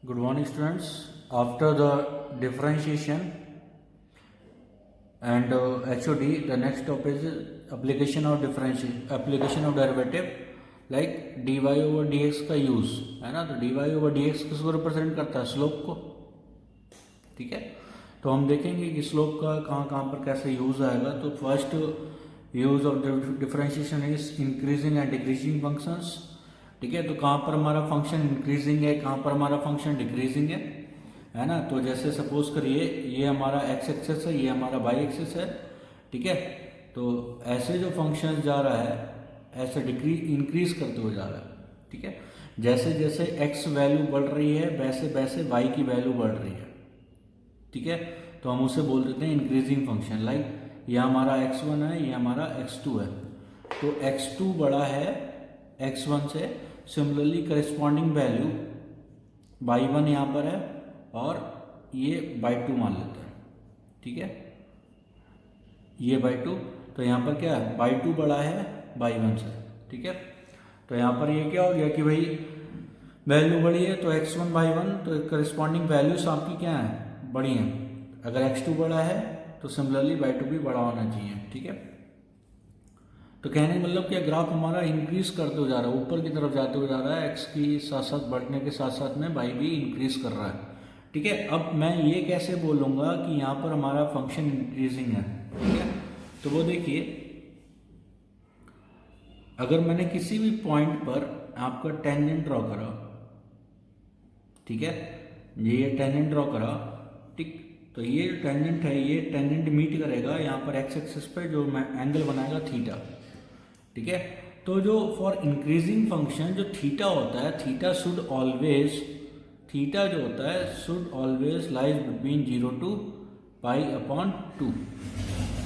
Good morning, students. After the differentiation and HOD, the next topic is application of differentiation, application of derivative like dy over dx का use है ना. तो dy over dx किसको represent करता है? Slope को. ठीक है, तो हम देखेंगे कि स्लोप का कहाँ कहाँ पर कैसे यूज आएगा. तो first use of differentiation is increasing and decreasing functions. ठीक है, तो कहाँ पर हमारा फंक्शन इंक्रीजिंग है, कहाँ पर हमारा फंक्शन डिक्रीजिंग है ना. तो जैसे सपोज करिए ये हमारा एक्स एक्सेस है, ये हमारा वाई एक्सेस है. ठीक है, तो ऐसे जो फंक्शन जा रहा है ऐसे इंक्रीज करते हुए जा रहा है. ठीक है, जैसे जैसे एक्स वैल्यू बढ़ रही है वैसे वैसे वाई की वैल्यू बढ़ रही है. ठीक है, तो हम उसे बोल देते हैं इंक्रीजिंग फंक्शन. लाइक ये हमारा x1 है, ये हमारा x2 है. तो x2 बड़ा है x1 से. सिमिलरली करिस्पॉन्डिंग वैल्यू y1 यहाँ पर है और ये y2 मान लेते हैं. ठीक है, ये y2, तो यहाँ पर क्या है, y2 बड़ा है y1 से. ठीक है, तो यहाँ पर ये क्या हो गया कि भाई वैल्यू बड़ी है तो x1 y1, तो करिस्पॉन्डिंग वैल्यूज आपकी क्या है, बड़ी हैं. अगर x2 बड़ा है तो सिमिलरली y2 भी बड़ा होना चाहिए. ठीक है, तो कहने का मतलब क्या, ग्राफ हमारा इंक्रीज करते हुए जा रहा है, ऊपर की तरफ जाते हुए जा रहा है. x की साथ साथ बढ़ने के साथ साथ में y भी इंक्रीज कर रहा है. ठीक है, अब मैं ये कैसे बोलूँगा कि यहाँ पर हमारा फंक्शन इंक्रीजिंग है. ठीक है, तो वो देखिए, अगर मैंने किसी भी पॉइंट पर आपका टेंजेंट ड्रॉ करा, ठीक है, ये टेंजेंट ड्रॉ करा, ठीक, तो ये जो टेंजेंट है ये टेंजेंट मीट करेगा यहाँ पर एक्स एक्सिस पे जो एंगल बनाएगा थीटा. ठीक है, तो जो फॉर इंक्रीजिंग फंक्शन जो थीटा होता है, थीटा शुड ऑलवेज, थीटा जो होता है should always lies between 0 to π/2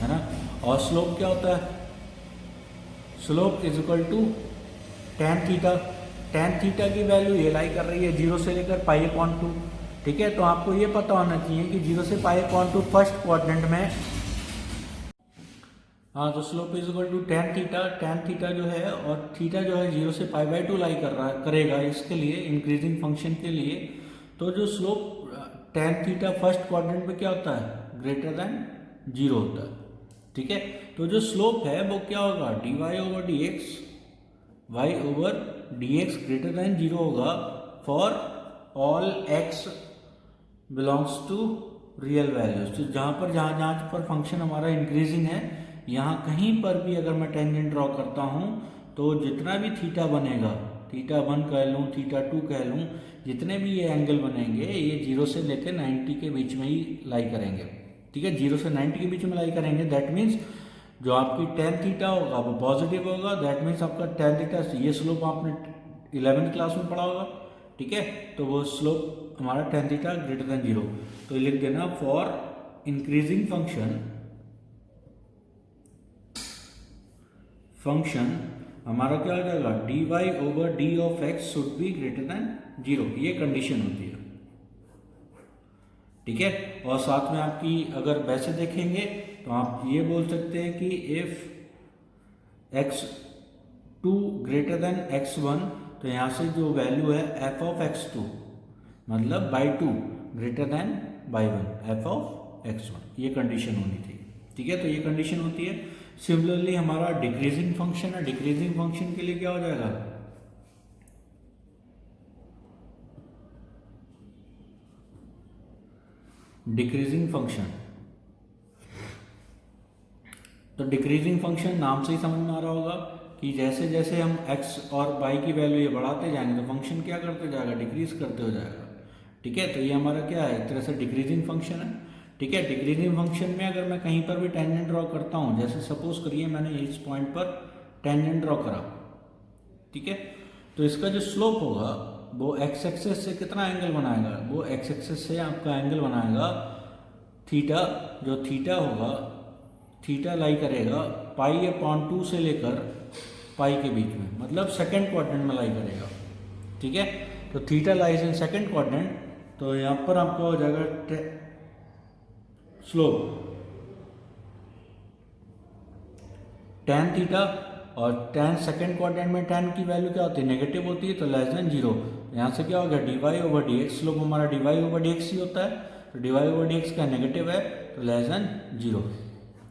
है ना. और स्लोप क्या होता है, slope is equal to tan theta. tan theta की वैल्यू ये लाई कर रही है 0 से लेकर π/2. ठीक है, तो आपको ये पता होना चाहिए कि 0 से π/2 फर्स्ट क्वाड्रेंट में, हाँ, तो slope is equal to tan theta. tan theta जो है और थीटा जो है 0 से π/2 लाई कर रहा करेगा इसके लिए, इंक्रीजिंग फंक्शन के लिए. तो जो slope tan theta first quadrant में क्या होता है, ग्रेटर देन 0 होता है. ठीक है, तो जो स्लोप है वो क्या होगा, dy over dx, y over dx greater than 0 होगा for all x belongs to real values. तो जहाँ जहाँ पर फंक्शन हमारा इंक्रीजिंग है, यहाँ कहीं पर भी अगर मैं टेंजेंट ड्रॉ करता हूँ तो जितना भी थीटा बनेगा, थीटा 1 कह लूँ, थीटा 2 कह लूँ, जितने भी ये एंगल बनेंगे ये 0 से लेकर 90 के बीच में ही लाई करेंगे. ठीक है, 0 से 90 के बीच में लाई करेंगे. दैट मीन्स जो आपकी tan थीटा होगा वो पॉजिटिव होगा. दैट मीन्स आपका tan थीटा, ये स्लोप आपने 11th क्लास में पढ़ा होगा. ठीक है, तो वो स्लोप हमारा tan थीटा ग्रेटर देन 0. तो लिख देना फॉर इंक्रीजिंग फंक्शन हमारा क्या हो जाएगा, dy over d of x should be greater than 0. ये कंडीशन होती है. ठीक है, और साथ में आपकी अगर वैसे देखेंगे तो आप ये बोल सकते हैं कि if x2 greater than x1, तो यहाँ से जो वैल्यू है f ऑफ x2 मतलब y2 greater than y1, f of x1, ये कंडीशन होनी थी. ठीक है, तो ये कंडीशन होती है. सिमिलरली हमारा डिक्रीजिंग फंक्शन है, डिक्रीजिंग फंक्शन के लिए क्या हो जाएगा, डिक्रीजिंग फंक्शन, तो डिक्रीजिंग फंक्शन नाम से ही समझ में आ रहा होगा कि जैसे जैसे हम x और y की वैल्यू ये बढ़ाते जाएंगे तो फंक्शन क्या करते जाएगा, डिक्रीज करते हो जाएगा. ठीक है, तो ये हमारा क्या है, एक तरह से डिक्रीजिंग फंक्शन है. ठीक है, डिक्रीजिंग फंक्शन में अगर मैं कहीं पर भी टेंजेंट ड्रॉ करता हूँ, जैसे सपोज करिए मैंने इस पॉइंट पर टेंजेंट ड्रॉ करा. ठीक है, तो इसका जो स्लोप होगा वो एक्स एक्सेस से कितना एंगल बनाएगा, वो एक्स एक्सेस से आपका एंगल बनाएगा थीटा. जो थीटा होगा, थीटा लाई करेगा π/2 से लेकर पाई के बीच में, मतलब सेकंड क्वाड्रेंट में लाई करेगा. ठीक है, तो theta lies in second quadrant. तो यहाँ पर आपका हो जाएगा स्लोप tan थीटा, और tan सेकंड क्वाड्रेंट में tan की वैल्यू क्या होती है, नेगेटिव होती है, तो लेस देन 0. यहाँ से क्या हो गया, d y over d x, slope हमारा d y over d x ही होता है, तो d y over d x का नेगेटिव है तो लेस देन 0।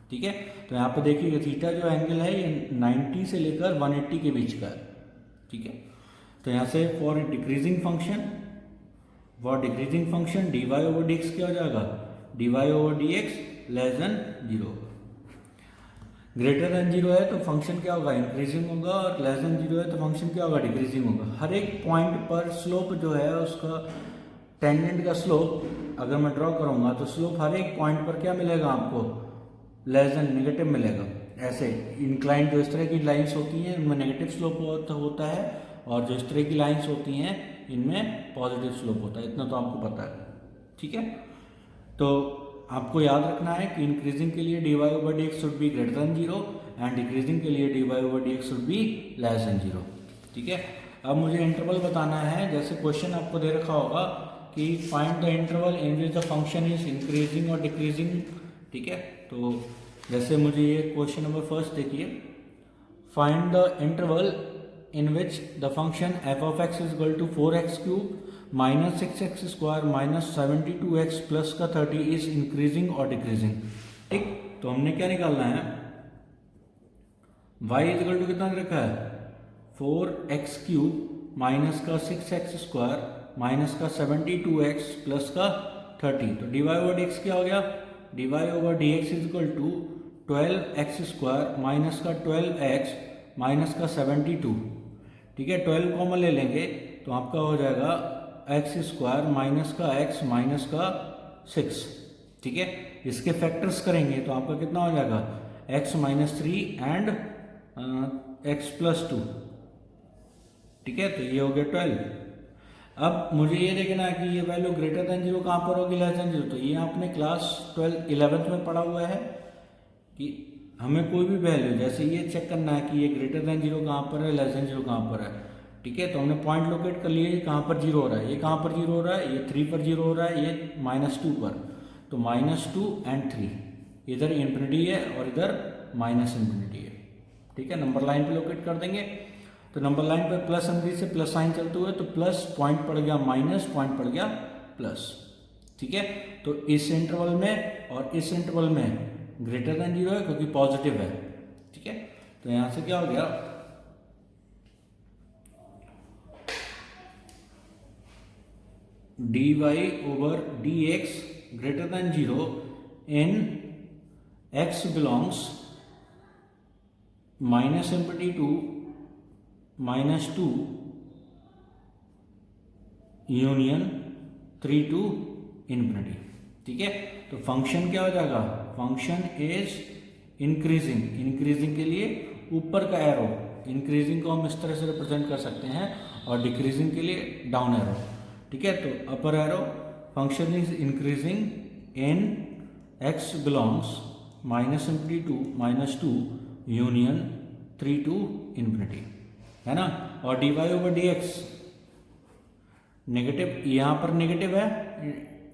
ठीक है, तो यहाँ पे देखिए थीटा जो एंगल है ये 90 से लेकर 180 के बीच का है। ठीक है, तो यहाँ से for decreasing function d y over d x क्या हो जाएगा, d y over d x less than 0। Greater than 0 है तो फंक्शन क्या होगा, इंक्रीजिंग होगा, और लेस देन 0 है तो फंक्शन क्या होगा, डिक्रीजिंग होगा। हर एक पॉइंट पर स्लोप जो है उसका टेंजेंट का स्लोप अगर मैं ड्रॉ करूंगा तो स्लोप हर एक पॉइंट पर क्या मिलेगा आपको, लेस देन नेगेटिव मिलेगा। ऐसे इंक्लाइन जो इस तरह की लाइंस होती हैं इनमें नेगेटिव स्लोप होता है, और जो इस तरह की लाइंस होती हैं इनमें पॉजिटिव स्लोप होता है, इतना तो आपको पता है। ठीक है, तो आपको याद रखना है कि इंक्रीजिंग के लिए d y over d x should be greater than 0 and decreasing के लिए d y over d x should be less than 0। ठीक है, अब मुझे इंटरवल बताना है। जैसे क्वेश्चन आपको दे रखा होगा कि find the interval in which the function is increasing और डिक्रीजिंग। ठीक है, तो जैसे मुझे ये क्वेश्चन नंबर फर्स्ट देखिए, find the interval in which the function f of x is equal to 4x cube minus 6x square minus 72x plus का 30 is increasing or decreasing। ठीक, तो हमने क्या निकालना है, y is equal to कितना रखा है, 4x क्यूब माइनस का 6x स्क्वायर माइनस का 72x प्लस का 30। तो d y over d x क्या हो गया, d y over d x is equal to 12x square minus का 12x माइनस का 72। ठीक है, 12 कॉमन ले लेंगे तो आपका हो जाएगा एक्स स्क्वायर माइनस का एक्स माइनस का 6। ठीक है, इसके फैक्टर्स करेंगे तो आपका कितना हो जाएगा, x minus 3 and x plus 2। ठीक है, तो ये हो गया 12। अब मुझे ये देखना है कि ये वैल्यू ग्रेटर देन 0 कहाँ पर होगी, लेस देन 0। तो ये आपने क्लास 11th में पढ़ा हुआ है कि हमें कोई भी वैल्यू, जैसे ये चेक करना है कि ये ग्रेटर देन 0 कहाँ पर है, लेस देन 0 कहाँ पर है। ठीक है, तो हमने पॉइंट लोकेट कर लिए, कहाँ पर 0 हो रहा है, ये कहाँ पर 0 हो रहा है, ये 3 पर 0 हो रहा है, ये -2 पर। तो -2 एंड 3, इधर इन्फिनिटी है और इधर माइनस इन्फिनिटी है। ठीक है, नंबर लाइन पे लोकेट कर देंगे, तो नंबर लाइन पर प्लस इन्फिनिटी से प्लस साइन चलते हुए, तो प्लस पॉइंट पड़ गया माइनस, पॉइंट पड़ गया प्लस। ठीक है, तो इस इंटरवल में और इस इंटरवल में ग्रेटर देन 0 है क्योंकि पॉजिटिव है। ठीक है, तो यहां से क्या हो गया, d y over d x greater than 0 in x belongs minus infinity to -2 union 3 to infinity. ठीक है, तो फंक्शन क्या हो जाएगा, फंक्शन इज इंक्रीजिंग के लिए ऊपर का एरो, इंक्रीजिंग को हम इस तरह से रिप्रेजेंट कर सकते हैं, और डिक्रीजिंग के लिए डाउन एरो। ठीक है, तो upper arrow, function is increasing in x belongs minus infinity to -2 union 3 to infinity, है ना। और d y over d x negative, यहाँ पर नेगेटिव है,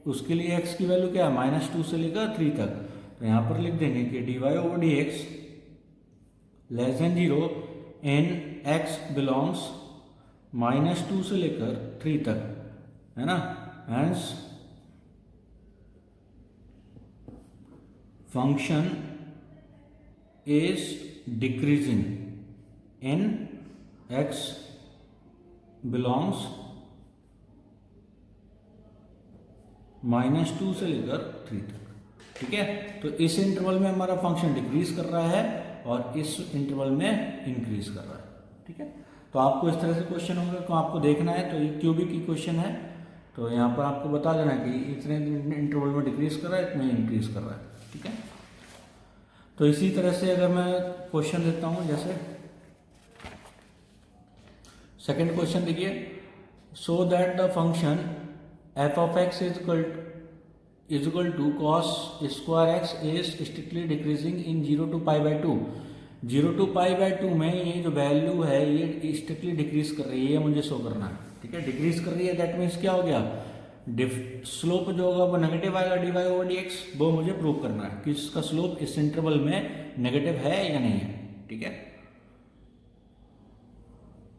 उसके लिए x की वैल्यू क्या है, -2 से लेकर 3 तक। तो यहाँ पर लिख देंगे कि d y over d x less than 0 in x belongs -2 से लेकर 3 तक, है ना। Hence function is decreasing in x belongs -2 से लेकर 3 तक। ठीक है, तो इस इंटरवल में हमारा फंक्शन डिक्रीज कर रहा है और इस इंटरवल में इंक्रीज कर रहा है। ठीक है, तो आपको इस तरह से क्वेश्चन होगा, तो आपको देखना है। तो ये क्यूबिक इक्वेशन है, तो यहाँ पर आपको बता देना कि इतने इंटरवल में डिक्रीज कर रहा है, इतने इंक्रीज कर रहा है। ठीक है, तो इसी तरह से अगर मैं क्वेश्चन देता हूँ, जैसे सेकेंड क्वेश्चन देखिए, so that the function f of x is equal to cos square x is strictly decreasing in 0 to pi by 2। 0 to pi by 2 में ये जो वैल्यू है ये स्ट्रिक्टली डिक्रीज कर रही है, ये मुझे शो करना है। ठीक है, डिक्रीज कर रही है, दैट मीन्स क्या हो गया, स्लोप जो होगा वो नेगेटिव आएगा d y over d x, वो मुझे प्रूव करना है कि इसका स्लोप इस इंटरवल में नेगेटिव है या नहीं है। ठीक है,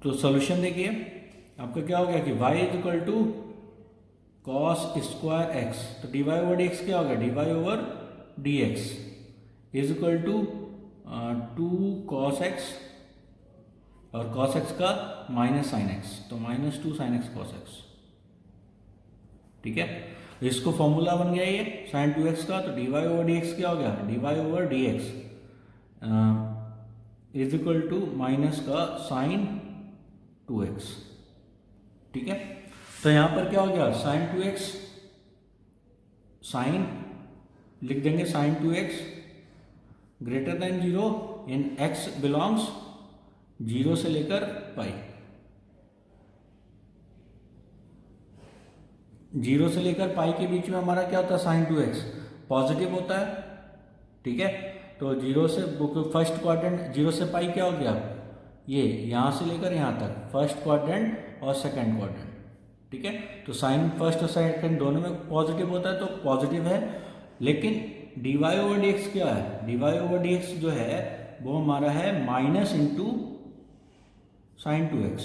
तो सॉल्यूशन देखिए, आपका क्या हो गया कि y is equal to cos square x, तो d y over d x क्या हो गया, d y over d x is equal to 2 cos x, और कॉस एक्स का माइनस साइन एक्स, तो -2 साइन एक्स कॉस एक्स। ठीक है, इसको फॉर्मूला बन गया ये साइन 2x का, तो d y over d x क्या हो गया, d y over d x is equal to minus का साइन 2x। ठीक है, तो यहां पर क्या हो गया, साइन 2x, साइन लिख देंगे sign 2x greater than 0 in x belongs 0 से लेकर पाई, 0 से लेकर पाई के बीच में हमारा क्या होता है, साइन 2x पॉजिटिव होता है। ठीक है, तो 0 से फर्स्ट क्वाड्रेंट 0 से पाई क्या हो गया, ये यहाँ से लेकर यहाँ तक फर्स्ट क्वाड्रेंट और सेकंड क्वाड्रेंट। ठीक है, तो साइन फर्स्ट और सेकंड दोनों में पॉजिटिव होता है, तो पॉजिटिव है। लेकिन d y over d x क्या है, d y over d x जो है वो हमारा है माइनस इंटू साइन 2x।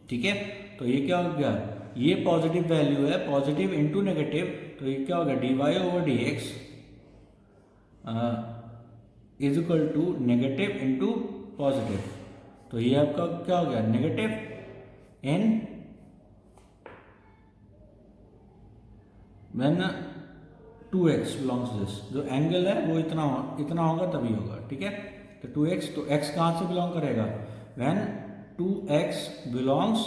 ठीक है, तो ये क्या हो गया, ये पॉजिटिव वैल्यू है, पॉजिटिव इंटू नेगेटिव, तो ये क्या होगा, d y over d x is equal to negative into positive, तो ये आपका क्या हो गया, negative in when 2x belongs this, जो एंगल है वो इतना होगा तभी होगा। ठीक है, तो 2x, तो x कहाँ से बिलोंग करेगा, व्हेन 2x बिलोंग्स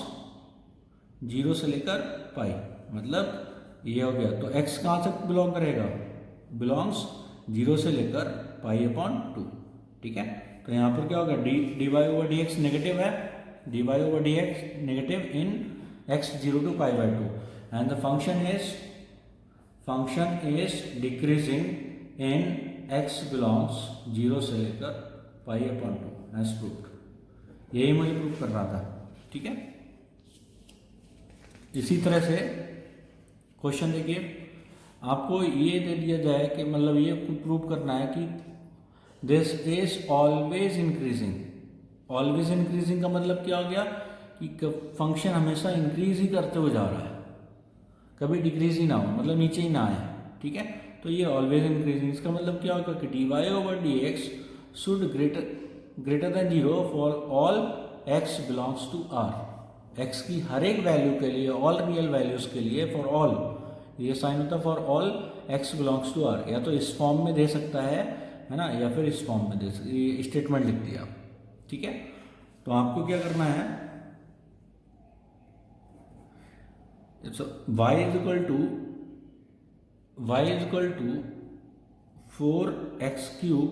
0 से लेकर पाई, मतलब ये हो गया, तो x कहाँ से बिलोंग करेगा, बिलोंग्स 0 से लेकर पाई अपॉन 2। ठीक है, तो यहाँ पर क्या होगा, d y over d x negative है, d y over d x negative in x 0 to pi by 2, and the function is decreasing in x belongs 0 से लेकर पाई अपॉन 2 एज प्रूव्ड। यही मुझे प्रूव कर रहा था। ठीक है, इसी तरह से क्वेश्चन देखिए, आपको ये दे दिया जाए कि मतलब ये प्रूव करना है कि this is always increasing. Always increasing का मतलब क्या हो गया कि फंक्शन हमेशा इंक्रीज ही करते हुए जा रहा है, कभी डिक्रीज ही ना हो, मतलब नीचे ही ना आए। ठीक है, तो ये ऑलवेज इंक्रीजिंग, इसका मतलब क्या होगा कि d y over d x should greater than 0 for all x belongs to r। x की हर एक वैल्यू के लिए, ऑल रियल वैल्यूज के लिए, फॉर ऑल, ये साइन होता है for all x belongs to r। या तो इस फॉर्म में दे सकता है ना, या फिर इस फॉर्म में दे सकता, ये स्टेटमेंट लिख दिया। ठीक है, तो आपको क्या करना है, y is equal to 4x cube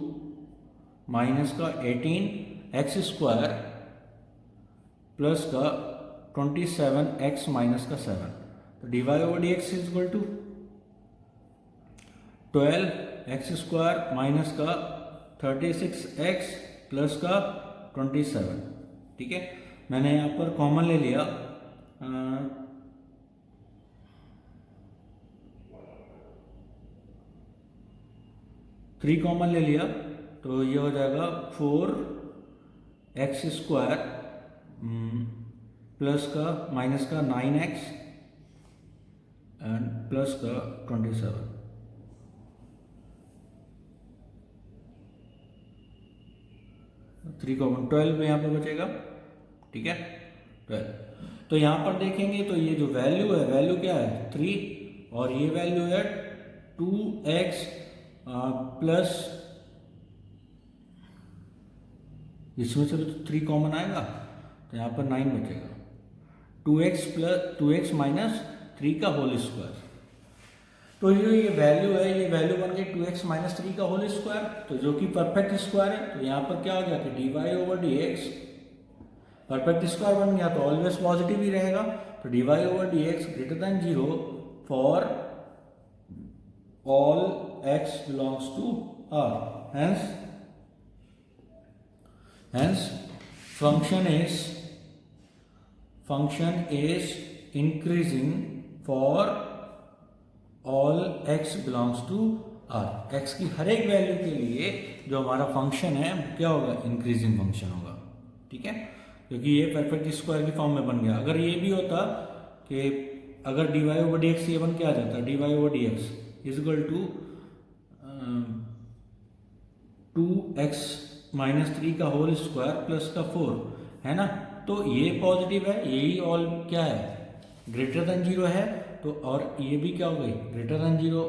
minus का 18x स्क्वायर प्लस का 27x माइनस का 7, तो d y over d x is equal to 12x square minus का 36x प्लस का 27। ठीक है, मैंने यहाँ पर कॉमन ले लिया, 3 कॉमन ले लिया, तो ये हो जाएगा 4x स्क्वायर प्लस का माइनस का 9x एंड प्लस का 27। थ्री कॉमन 12 यहाँ पे बचेगा। ठीक है, 12, तो यहाँ पर देखेंगे तो ये जो वैल्यू है, वैल्यू क्या है 3, और ये वैल्यू है 2x प्लस, इसमें से तो 3 कॉमन आएगा, तो यहाँ पर 9 बचेगा, 2x प्लस 2x माइनस 3 का होल स्क्वायर। तो ये वैल्यू है, ये वैल्यू बन गई 2x माइनस 3 का होल स्क्वायर, तो जो कि परफेक्ट स्क्वायर है। तो यहाँ पर क्या हो गया कि d y over d x perfect square बन गया, तो ऑलवेज पॉजिटिव ही रहेगा। तो d y over d x greater than 0 for all x belongs to R. Hence function is increasing for all x belongs to R. x की हर एक value के लिए जो हमारा फंक्शन है क्या होगा, इंक्रीजिंग फंक्शन होगा। ठीक है, क्योंकि ये परफेक्ट स्क्वायर की फॉर्म में बन गया। अगर ये भी होता कि अगर d y over d x ये बन के आ जाता, d y over d x is equal to 2x minus 3 का होल स्क्वायर प्लस का 4, है ना, तो ये पॉजिटिव है, यही ऑल क्या है, ग्रेटर देन जीरो है, तो और ये भी क्या हो गई, ग्रेटर देन जीरो,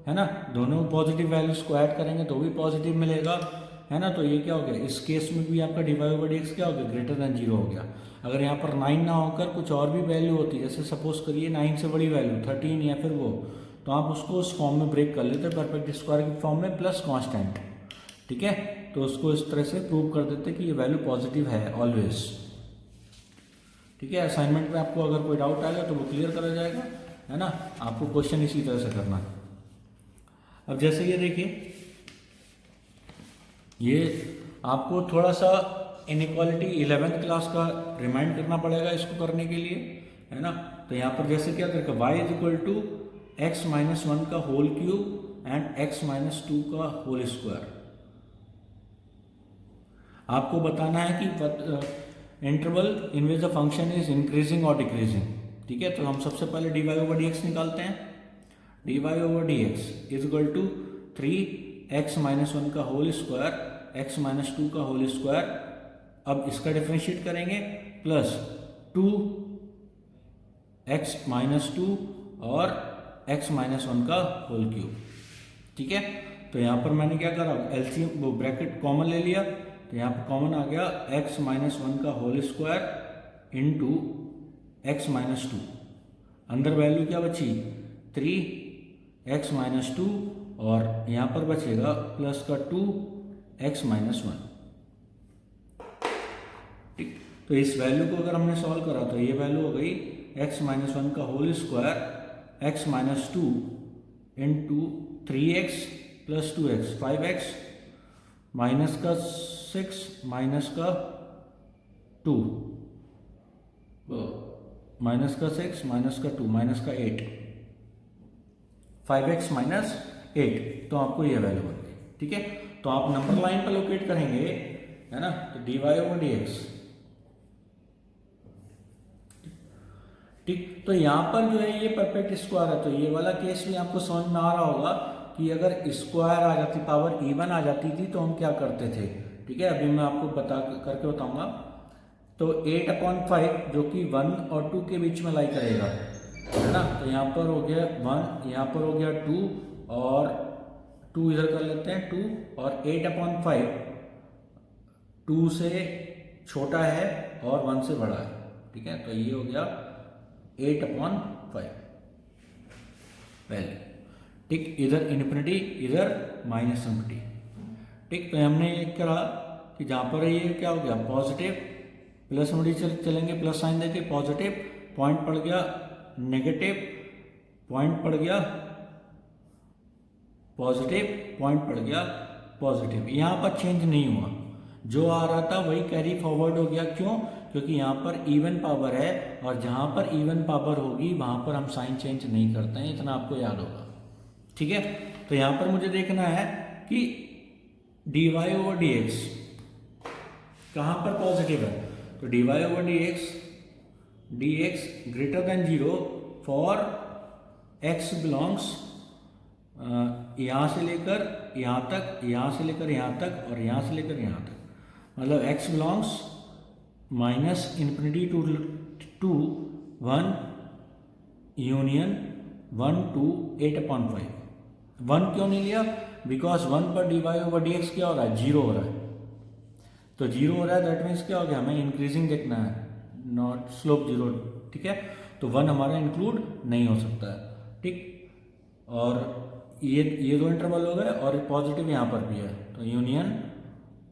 है ना, दोनों पॉजिटिव वैल्यूज को ऐड करेंगे तो भी पॉजिटिव मिलेगा, है ना, तो ये क्या हो गया, इस केस में भी आपका d y over d x क्या हो गया, ग्रेटर देन जीरो हो गया। अगर यहाँ पर 9 ना होकर कुछ और भी वैल्यू होती, जैसे सपोज करिए 9 से बड़ी वैल्यू 13 या फिर वो, तो आप उसको उस फॉर्म में ब्रेक कर लेते, परफेक्ट स्क्वायर की फॉर्म में प्लस कांस्टेंट, ठीक है, तो उसको इस तरह से प्रूव कर देते कि ये वैल्यू पॉजिटिव है ऑलवेज, ठीक है। असाइनमेंट में आपको अगर कोई डाउट आएगा तो वो क्लियर करा जाएगा, है ना, आपको क्वेश्चन इसी तरह से करना है। अब जैसे ये देखिए, ये आपको थोड़ा सा इनइक्वालिटी 11th क्लास का रिमाइंड करना पड़ेगा इसको करने के लिए, है ना, तो यहाँ पर जैसे क्या करेगा, y is equal to x minus 1 का whole cube and x minus 2 का होल स्क्वायर। आपको बताना है कि interval in which the function is increasing और डिक्रीजिंग, ठीक है। तो हम सबसे पहले d y over d x निकालते हैं। D y over d x is equal to 3x minus 1 का होल स्क्वायर, x माइनस 2 का होल स्क्वायर, अब इसका डिफ्रेंशिएट करेंगे, प्लस 2x माइनस 2 और x माइनस 1 का होल क्यूब, ठीक है। तो यहाँ पर मैंने क्या करा, एलसीएम वो ब्रैकेट कॉमन ले लिया, तो यहाँ पर कॉमन आ गया x माइनस 1 का whole square into x minus 2, अंदर वैल्यू क्या बची 3x माइनस 2 और यहाँ पर बचेगा प्लस का 2x माइनस 1, ठीक। तो इस वैल्यू को अगर हमने सॉल्व करा तो ये वैल्यू हो गई x माइनस 1 का whole square x minus 2 into 3x plus 2x 5x minus का 6 माइनस का 2 माइनस का 6 माइनस का 2 माइनस का 8 5x माइनस 8, तो आपको ये वैल्यू बन गई, ठीक है। तो आप नंबर लाइन पर लोकेट करेंगे, है ना, तो d y over d x, ठीक। तो यहाँ पर जो है ये परफेक्ट स्क्वायर है, तो ये वाला केस भी आपको समझ में आ रहा होगा कि अगर स्क्वायर आ जाती, पावर इवन आ जाती थी तो हम क्या करते थे, ठीक है, अभी मैं आपको बता करके बताऊंगा। तो 8/5 जो कि 1 और 2 के बीच में लाई करेगा, है ना, तो यहाँ पर हो गया 1, यहाँ पर हो गया 2 और 2 इधर कर लेते हैं 2, और 8/5 2 से छोटा है और 1 से बड़ा है, ठीक है, तो ये हो गया 8/5 वैल्यू, ठीक। इधर इन्फिनिटी इधर माइनस इन्फिनिटी, ठीक। तो हमने ये करा कि जहाँ पर ये क्या हो गया पॉजिटिव, प्लस में चलेंगे, प्लस साइन देके पॉजिटिव, पॉइंट पड़ गया नेगेटिव, पॉइंट पड़ गया पॉजिटिव, पॉइंट पड़ गया पॉजिटिव, यहाँ पर चेंज नहीं हुआ, जो आ रहा था वही कैरी फॉरवर्ड हो गया। क्यों? क्योंकि यहाँ पर इवन पावर है और जहाँ पर इवन पावर होगी वहाँ पर हम साइन चेंज नहीं करते हैं, इतना आपको याद होगा, ठीक है। तो यहाँ पर मुझे देखना है कि d y over d x कहाँ पर पॉजिटिव है, तो d y over d x greater than 0 for x belongs यहाँ से लेकर यहाँ तक, यहाँ से लेकर यहाँ तक और यहाँ से लेकर यहाँ तक, मतलब x belongs minus infinity to 1 union 1 to 8/5। 1 क्यों नहीं लिया? बिकॉज 1 पर d y over d x क्या हो रहा है, 0 हो रहा है, तो 0 हो रहा है, दैट मीन्स क्या हो गया, हमें इंक्रीजिंग देखना है, नॉट स्लोप 0, ठीक है। तो 1 हमारा इंक्लूड नहीं हो सकता है, ठीक। और ये दो इंटरवल हो गए और पॉजिटिव यहाँ पर भी है, तो यूनियन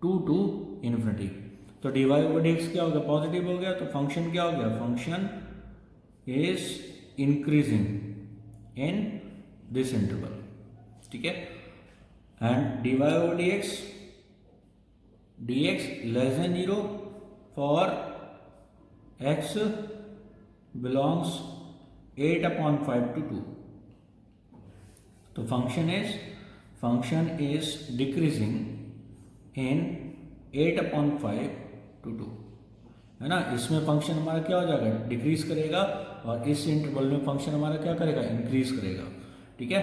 2 to इन्फिनिटी, तो d y over d x क्या हो गया, पॉजिटिव हो गया, तो फंक्शन क्या हो गया, function is increasing in this interval, ठीक है। And d y over d x less than 0 for x belongs 8/5 to 2, तो function is decreasing in 8/5 to 2, है ना। इसमें फंक्शन हमारा क्या हो जाएगा, डिक्रीज करेगा, और इस इंटरवल में फंक्शन हमारा क्या करेगा, इंक्रीज करेगा। ठीक है,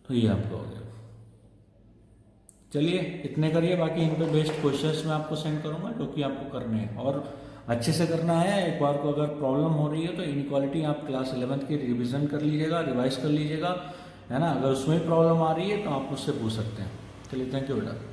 तो ये आपका हो गया। चलिए इतने करिए, बाकी इन पे बेस्ड क्वेश्चंस मैं आपको सेंड करूंगा जो कि आपको करने हैं, और अच्छे से करना है। एक बार को अगर प्रॉब्लम हो रही है तो इनइक्वालिटी आप क्लास 11th की रिवीजन कर लीजिएगा, रिवाइज कर लीजिएगा, है ना। अगर उसमें प्रॉब्लम आ रही है तो आप मुझसे पूछ सकते हैं। चलिए, थैंक यू बेटा।